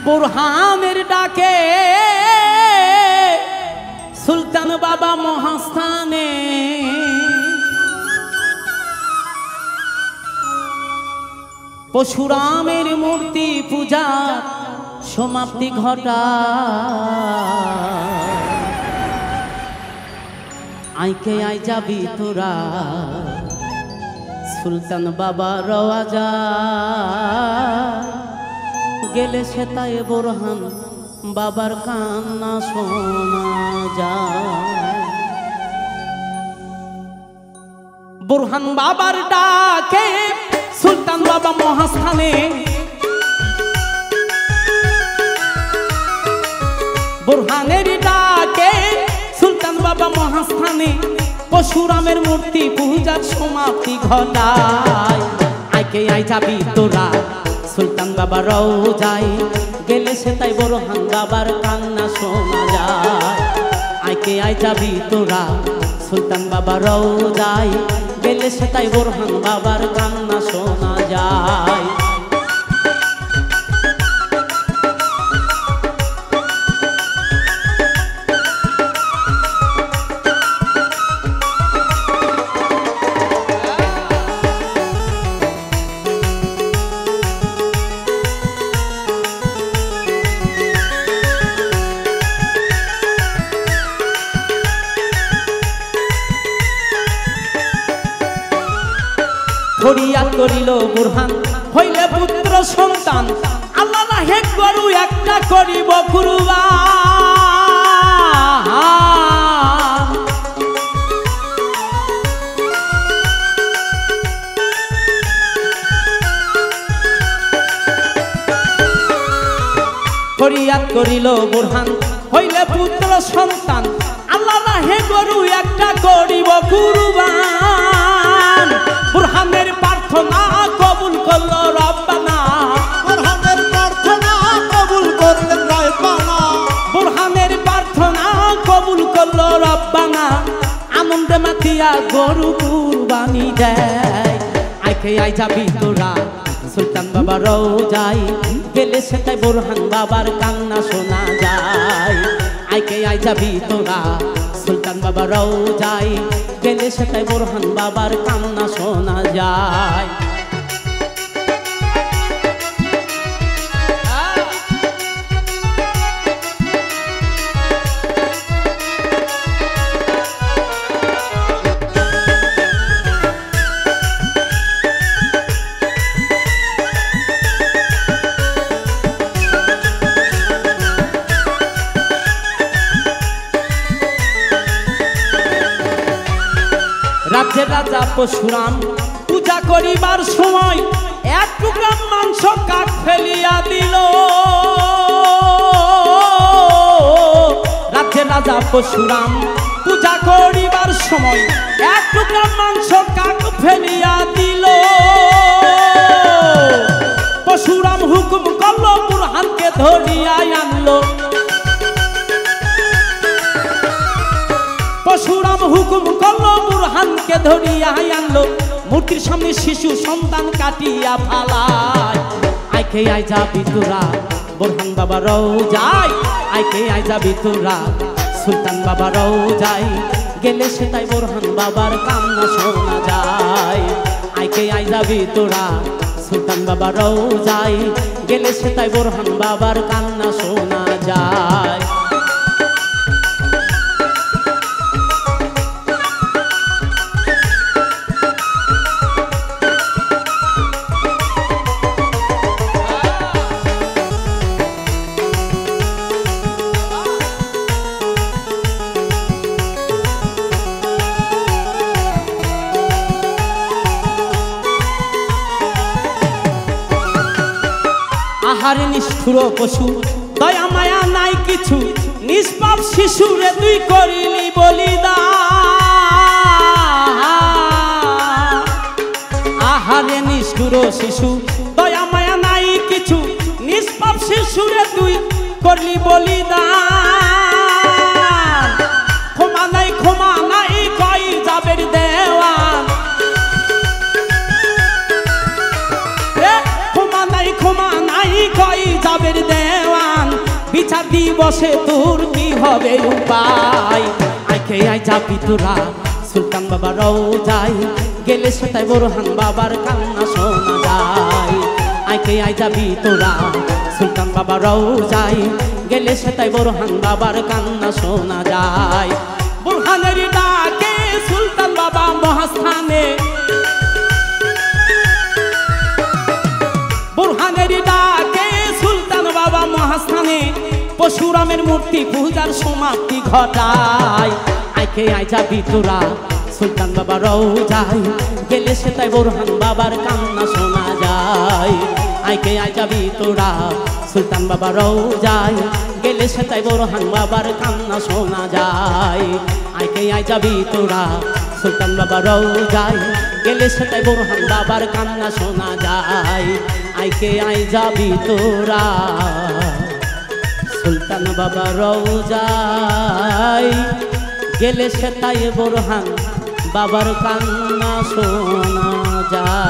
বুরহানের ডাকে সুলতান বাবা মহাস্থানে পরশুরামের মূর্তি পূজা সমাপ্তি ঘটা আইকে আই যাবি তোরা সুলতান বাবা রওয়াজা গেলে সে তাই বুরহান বাবার কান্না শোনা যায়। বুরহান বাবার ডাকে সুলতান বাবা মহাস্থানে বুরহানের ডাকে সুলতান বাবা মহাস্থানে পরশুরামের মূর্তি পূজার সমাপ্তি ঘটায় আইকে আই যাবি তোরা সুলতান বাবা রওজায় গেলে সে তাই বুরহান বাবার কান্না শোনা যায়। আইকে আই যাবি তোরা সুলতান বাবা রওজায় গেলে সে তাই বুরহান বাবার কান্না শোনা যায়। ফরিয়াদ করিল বুরহান হইলে পুত্র সন্তান আল্লাহ না হে গরু একটা করিব কুরবান। ফরিয়াদ করিল বুরহান হইলে পুত্র সন্তান আল্লাহ না হে গরু একটা করিব কুরবান। বুরহানের প্রার্থনা কবুল করল রব্বানা বুরহানের প্রার্থনা কবুল করলেন রব্বানা বুরহানের প্রার্থনা কবুল করল রব্বানা আনন্দে মাতিয়া গরু কুরবানি দেয়। আইকে আই যাবি তোরা সুলতান বাবা রওজায় গেলে সে তাই বুরহান বাবার কান্না শোনা যায়। আইকে আই যাবি তোরা সুলতান বাবা রওজায় গেলে সে তাই বুরহান বাবার কান্না শোনা যায়। রাজ্যের রাজা পরশুরাম পূজা করিবার সময় এক টুকরা মাংস কাক ফেলিয়া দিল। রাজ্যের রাজা পরশুরাম পূজা করিবার সময় এক টুকরা মাংস কাক ফেলিয়া দিল। পরশুরাম হুকুম করল বুরহানকে ধরিয়া আনলো। পরশুরাম হুকুম করল বুরহানকে ধরিয়া আনলো। মূর্তির সামনে শিশু সন্তান কাটিয়া ফালায়। আইকে আই যাবি তোরা বুরহান বাবা রওজায় আইকে আই যাবি তোরা সুলতান বাবা রওজায় গেলে সে তাই বুরহান বাবার কান্না শোনা যায়। আইকে আই যাবি তোরা সুলতান বাবা রওজায় গেলে সে তাই বুরহান বাবার কান্না শোনা যায়। আহারে নিষ্ঠুর পশু দয়া মায়া নাই কিছু নিষ্পাপ শিশুরে তুই করিলি বলিদান। আহারে নিষ্ঠুর শিশু দয়া মায়া নাই কিছু নিষ্পাপ শিশুরে তুই করলি বলিদান। ক্ষমা নাই কই যাবের দেওয়ান ক্ষমা নাই কই যাবের দেওয়া বসে তোর কি হবে উপায় আইকে আই যাবি তোরা সুলতান বাবা রওজায় গেলে সেটাই বোরহান বাবার কান্না শোনা যায় আইকে আই যাবি তোরা সুলতান বাবা রওজায় গেলে সেটাই বোরহান বাবার কান্না শোনা যায় বোরহানের ডাকে সুলতান বাবা মহাস্থানে বোরহানের ডাকে সুলতান বাবা মহাস্থানে পরশুরামের মূর্তি পূজার সমাপ্তি ঘটায় আইকে আই যাবি তোরা সুলতান বাবা রওজায় গেলে সেটাই বোরহান বাবার কান্না শোনা যায় আইকে আই যাবি তোরা সুলতান বাবা রওজায় গেলে সেটাই বোরহান বাবার কান্না শোনা যায় আইকে আই যাবি তোরা সুলতান বাবা রওজায় গেলে সেটাই বোরহান বাবার কান্না শোনা যায় আইকে আই যাবি তোরা সুলতান বাবা রওজায় গেলে সেটাই বোরহান বাবার কান্না শোনা যায়।